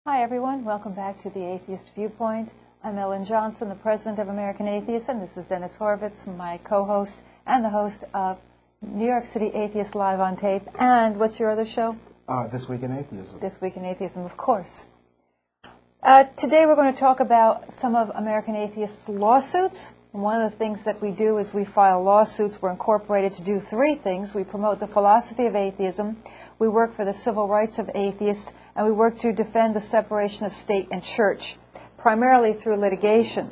Hi everyone, welcome back to the Atheist Viewpoint. I'm Ellen Johnson, the president of American Atheists, and this is Dennis Horvitz, my co-host and the host of New York City Atheist Live on Tape. And what's your other show? This Week in Atheism. This Week in Atheism, of course. Today we're going to talk about some of American Atheists' lawsuits. And one of the things that we do is we file lawsuits. We're incorporated to do three things. We promote the philosophy of atheism, we work for the civil rights of atheists, and we work to defend the separation of state and church, primarily through litigation.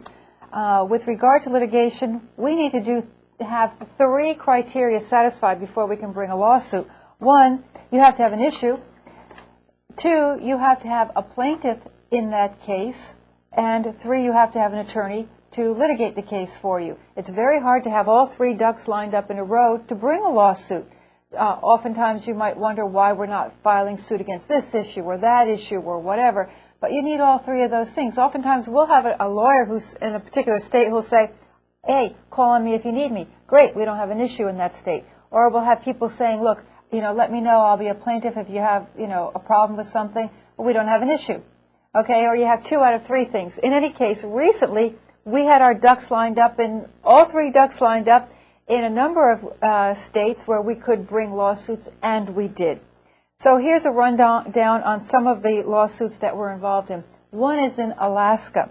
With regard to litigation, we need to have three criteria satisfied before we can bring a lawsuit. One, you have to have an issue. Two, you have to have a plaintiff in that case. And three, you have to have an attorney to litigate the case for you. It's very hard to have all three ducks lined up in a row to bring a lawsuit. Oftentimes you might wonder why we're not filing suit against this issue or that issue or whatever, but you need all three of those things. Oftentimes we'll have a lawyer who's in a particular state who'll say, hey, call on me if you need me. Great, we don't have an issue in that state. Or we'll have people saying, look, let me know, I'll be a plaintiff if you have, a problem with something. Well, we don't have an issue. Okay, or you have two out of three things. In any case, recently we had our ducks lined up, all three ducks lined up in a number of states where we could bring lawsuits, and we did. So here's a rundown on some of the lawsuits that we're involved in. One is in Alaska.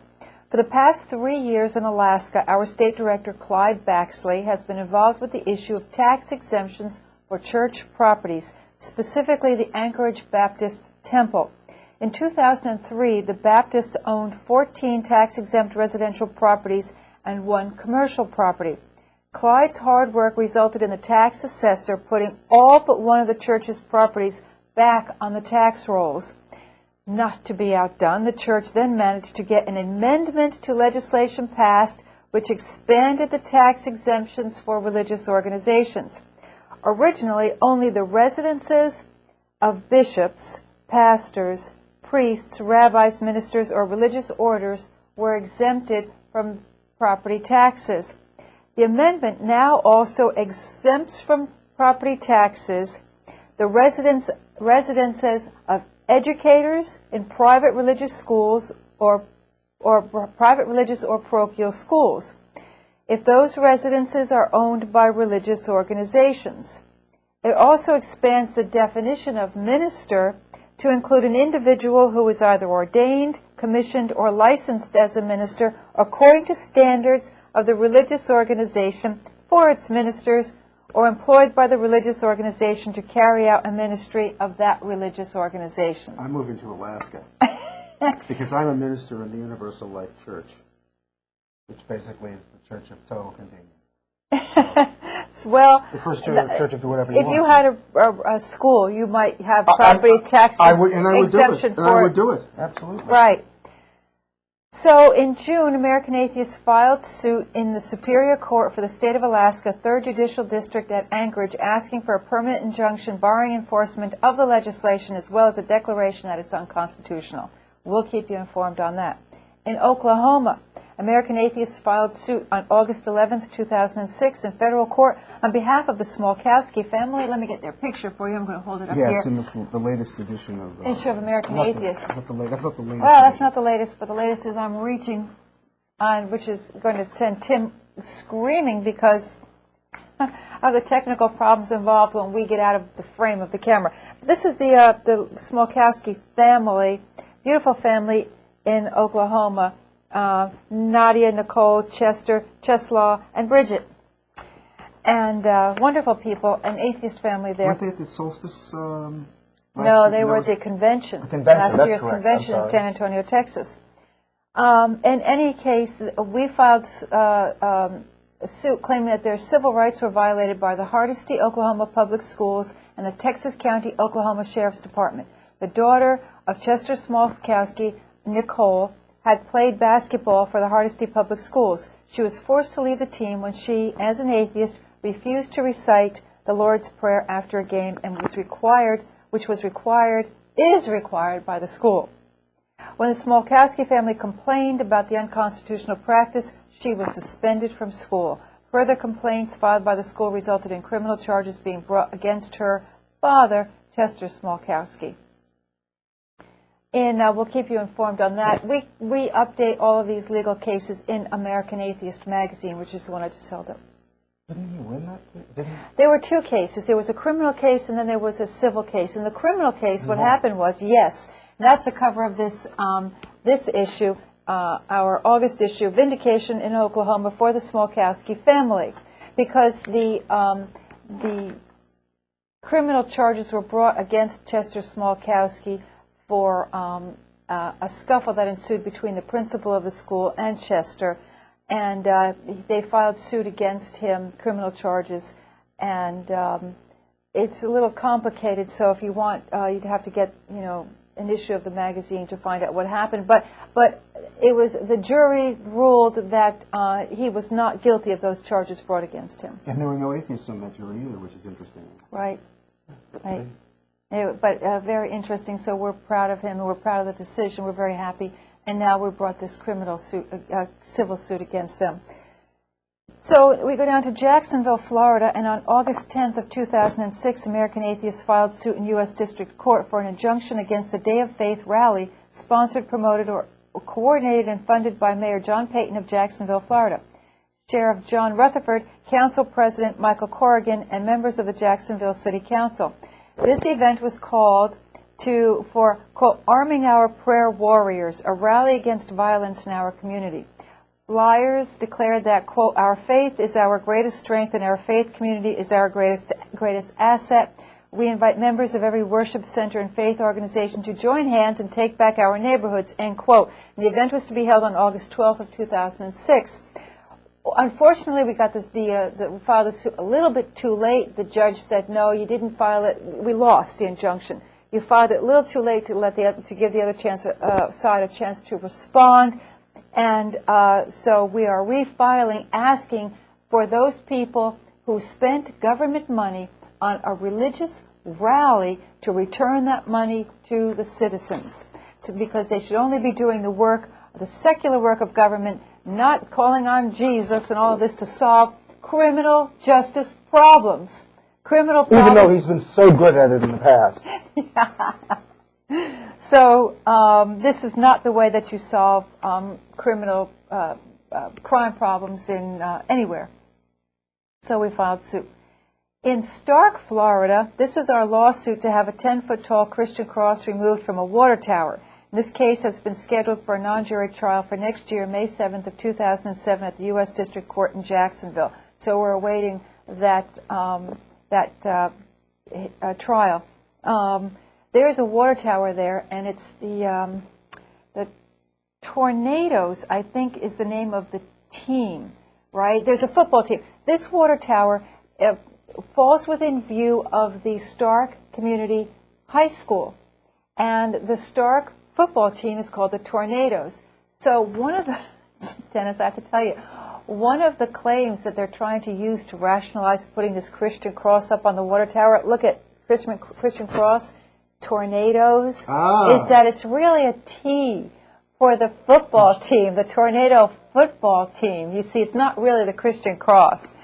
For the past 3 years in Alaska, our state director, Clyde Baxley, has been involved with the issue of tax exemptions for church properties, specifically the Anchorage Baptist Temple. In 2003, the Baptists owned 14 tax-exempt residential properties and 1 commercial property. Clyde's hard work resulted in the tax assessor putting all but one of the church's properties back on the tax rolls. Not to be outdone, the church then managed to get an amendment to legislation passed which expanded the tax exemptions for religious organizations. Originally, only the residences of bishops, pastors, priests, rabbis, ministers, or religious orders were exempted from property taxes. The amendment now also exempts from property taxes the residences of educators in private religious schools or private religious or parochial schools, if those residences are owned by religious organizations. It also expands the definition of minister to include an individual who is either ordained, commissioned, or licensed as a minister according to standards of the religious organization for its ministers, or employed by the religious organization to carry out a ministry of that religious organization. I'm moving to Alaska because I'm a minister in the Universal Life Church, which basically is the church of total convenience. Well, the first church of do whatever you want. If you had a school, you might have property taxes exemption for it. I would do it, absolutely. Right. So in June, American Atheists filed suit in the Superior Court for the State of Alaska, 3rd Judicial District at Anchorage, asking for a permanent injunction barring enforcement of the legislation as well as a declaration that it's unconstitutional. We'll keep you informed on that. In Oklahoma, American Atheists filed suit on August 11, 2006 in federal court on behalf of the Smolkowski family. Let me get their picture for you. I'm going to hold it up here. Yeah, it's in the latest edition of... issue of American Atheists. That's not the latest. Well, that's not the latest, but the latest is I'm reaching on, which is going to send Tim screaming because of the technical problems involved when we get out of the frame of the camera. This is the Smolkowski family, beautiful family in Oklahoma. Nadia, Nicole, Chester, Cheslaw, and Bridget. And wonderful people, an atheist family there. Weren't they at the solstice? No, they were at the convention. Last year's convention in San Antonio, Texas. In any case, we filed a suit claiming that their civil rights were violated by the Hardesty, Oklahoma Public Schools and the Texas County, Oklahoma Sheriff's Department. The daughter of Chester Smolkowski, Nicole, had played basketball for the Hardesty Public Schools. She was forced to leave the team when she, as an atheist, refused to recite the Lord's Prayer after a game and is required by the school. When the Smolkowski family complained about the unconstitutional practice, she was suspended from school. Further complaints filed by the school resulted in criminal charges being brought against her father, Chester Smolkowski. We'll keep you informed on that. We update all of these legal cases in American Atheist magazine, which is the one I just held up. Didn't he win that? Didn't he? There were two cases. There was a criminal case, and then there was a civil case. In the criminal case, what happened was, yes, and that's the cover of this this issue, our August issue, Vindication in Oklahoma for the Smolkowski family, because the criminal charges were brought against Chester Smolkowski for a scuffle that ensued between the principal of the school and Chester. And they filed suit against him, criminal charges, and it's a little complicated. So if you want, you'd have to get, an issue of the magazine to find out what happened. But it was the jury ruled that he was not guilty of those charges brought against him. And there were no atheists on that jury either, which is interesting. Right. Right. But very interesting. So we're proud of him, and we're proud of the decision. We're very happy. And now we brought this criminal suit, civil suit against them. So we go down to Jacksonville, Florida, and on August 10th of 2006, American Atheists filed suit in U.S. District Court for an injunction against a Day of Faith rally sponsored, promoted, or coordinated and funded by Mayor John Payton of Jacksonville, Florida, Sheriff John Rutherford, Council President Michael Corrigan, and members of the Jacksonville City Council. This event was called for, quote, Arming Our Prayer Warriors, a rally against violence in our community. Flyers declared that, quote, our faith is our greatest strength and our faith community is our greatest asset. We invite members of every worship center and faith organization to join hands and take back our neighborhoods, end quote. And the event was to be held on August 12th of 2006. Unfortunately, we got we filed the suit a little bit too late. The judge said, no, you didn't file it. We lost the injunction. You filed it a little too late to give the other side a chance to respond, and so we are refiling, asking for those people who spent government money on a religious rally to return that money to the citizens, because they should only be doing the secular work of government, not calling on Jesus and all of this to solve criminal justice problems. Criminal problems. Even though he's been so good at it in the past. Yeah. So this is not the way that you solve criminal crime problems in anywhere. So we filed suit. In Stark, Florida, this is our lawsuit to have a 10-foot-tall Christian cross removed from a water tower. This case has been scheduled for a non-jury trial for next year, May 7th of 2007, at the U.S. District Court in Jacksonville. So we're awaiting that trial. There's a water tower there, and it's the Tornadoes, I think, is the name of the team, right? There's a football team. This water tower falls within view of the Stark Community High School, and the Stark football team is called the Tornadoes. So one of the, Dennis, I have to tell you, one of the claims that they're trying to use to rationalize putting this Christian cross up on the water tower, look at Christian cross, Tornadoes, is that it's really a T for the football team, the Tornado football team. You see, it's not really the Christian cross.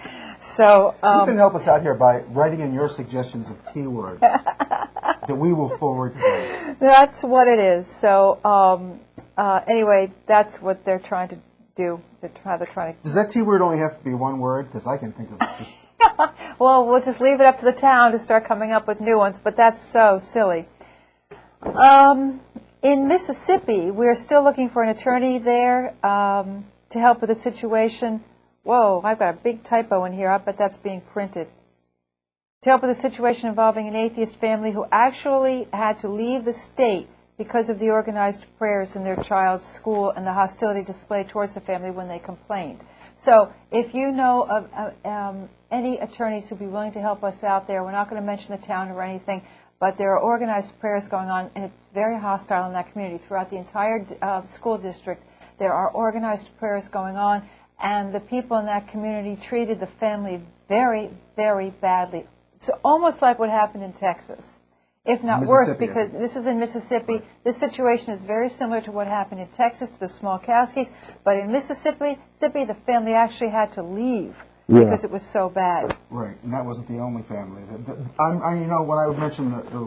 So you can help us out here by writing in your suggestions of T words that we will forward to them. That's what it is. So anyway, that's what they're trying to do. Does that T word only have to be one word? Because I can think of just... Well, we'll just leave it up to the town to start coming up with new ones, but that's so silly. In Mississippi, we're still looking for an attorney there to help with the situation. Whoa, I've got a big typo in here. I bet that's being printed. To help with a situation involving an atheist family who actually had to leave the state because of the organized prayers in their child's school and the hostility displayed towards the family when they complained. So if you know of any attorneys who'd be willing to help us out there, we're not going to mention the town or anything, but there are organized prayers going on, and it's very hostile in that community. Throughout the entire school district, there are organized prayers going on, and the people in that community treated the family very, very badly. It's almost like what happened in Texas, if not worse, because this is in Mississippi. This situation is very similar to what happened in Texas to the Smolkowskis, but in Mississippi, the family actually had to leave because it was so bad. Right, and that wasn't the only family. You know, when I would mention the